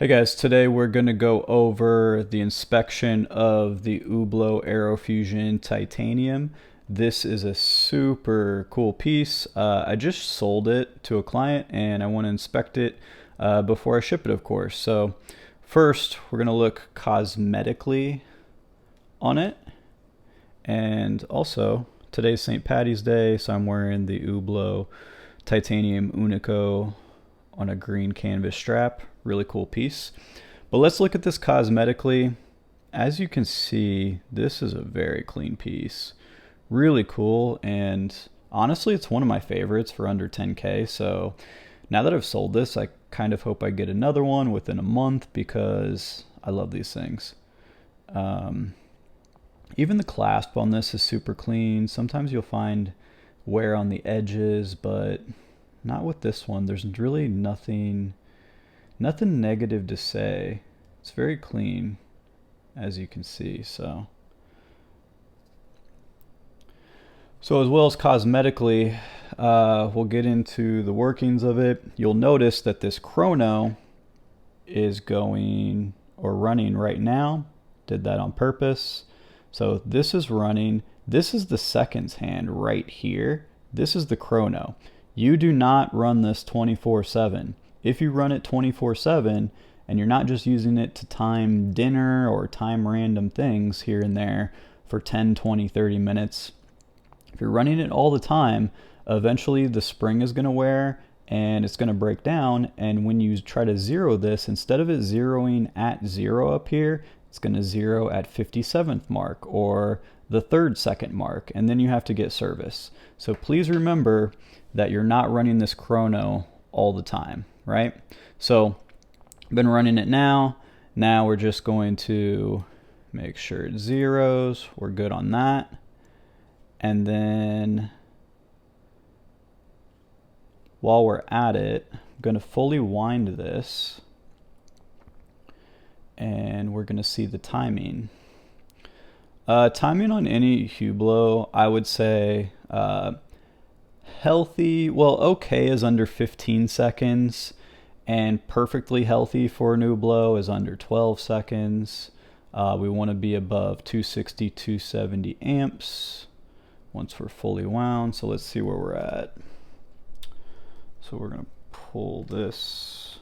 Hey guys, today we're going to go over the inspection of the Hublot Aerofusion titanium. This is a super cool piece. I just sold it to a client and I want to inspect it before I ship it, of course. So first we're going to look cosmetically on it. And also today's St. Patty's Day, so I'm wearing the Hublot titanium Unico on a green canvas strap. Really cool piece. But let's look at this cosmetically. As you can see, this is a very clean piece. Really cool, and honestly it's one of my favorites for under 10K. So now that I've sold this, I kind of hope I get another one within a month because I love these things. Even the clasp on this is super clean. Sometimes you'll find wear on the edges, but not with this one. There's really nothing negative to say. It's very clean, as you can see. So as well as cosmetically, we'll get into the workings of it. You'll notice that this chrono is going or running right now. Did that on purpose. So this is running. This is the seconds hand right here. This is the chrono. You do not run this 24/7. If you run it 24/7 and you're not just using it to time dinner or time random things here and there for 10, 20, 30 minutes, if you're running it all the time, eventually the spring is going to wear and it's going to break down. And when you try to zero this, instead of it zeroing at 0 up here, it's going to zero at 57th mark or the 3rd second mark, and then you have to get service. So please remember that you're not running this chrono all the time, right? So I've been running it now. Now we're just going to make sure it zeros. We're good on that. And then while we're at it, I'm going to fully wind this and we're going to see the timing. Timing on any Hublot, I would say healthy, well, okay is under 15 seconds, and perfectly healthy for an Hublot is under 12 seconds. We want to be above 260, 270 amps once we're fully wound. So let's see where we're at. So we're going to pull this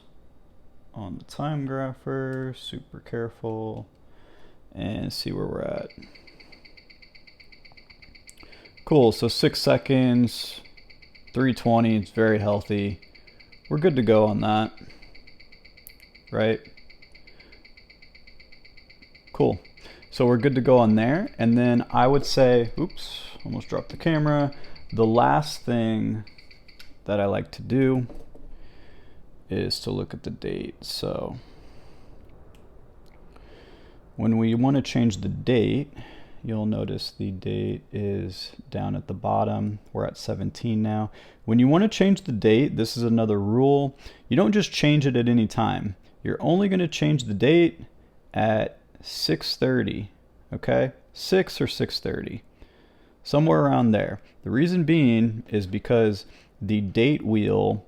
on the time grapher, super careful, and see where we're at. Cool, so 6 seconds, 320, it's very healthy. We're good to go on that, right? Cool. So we're good to go on there. And then I would say, oops, almost dropped the camera. The last thing that I like to do is to look at the date. So when we want to change the date, you'll notice the date is down at the bottom. We're at 17 now. When you want to change the date, this is another rule. You don't just change it at any time. You're only going to change the date at 6:30, okay? 6 or 6:30, somewhere around there. The reason being is because the date wheel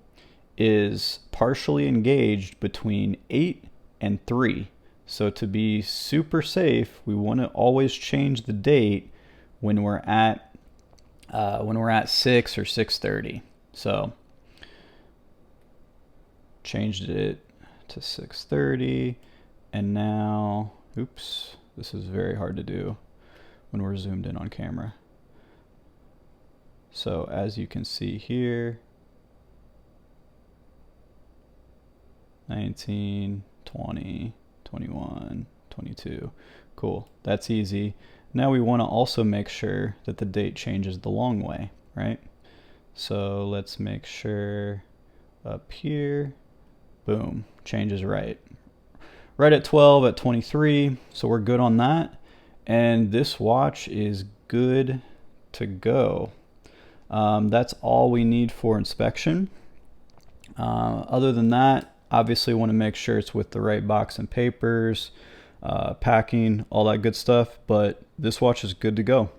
is partially engaged between 8 and 3. So to be super safe, we want to always change the date when we're at 6 or 6:30. So changed it to 6:30, and now, oops, this is very hard to do when we're zoomed in on camera. So as you can see here, 19, 20, 21, 22. Cool, that's easy. Now we want to also make sure that the date changes the long way, right? So let's make sure up here, boom, changes right at 12, at 23. So we're good on that. And this watch is good to go. That's all we need for inspection. Other than that, obviously want to make sure it's with the right box and papers, packing, all that good stuff, but this watch is good to go.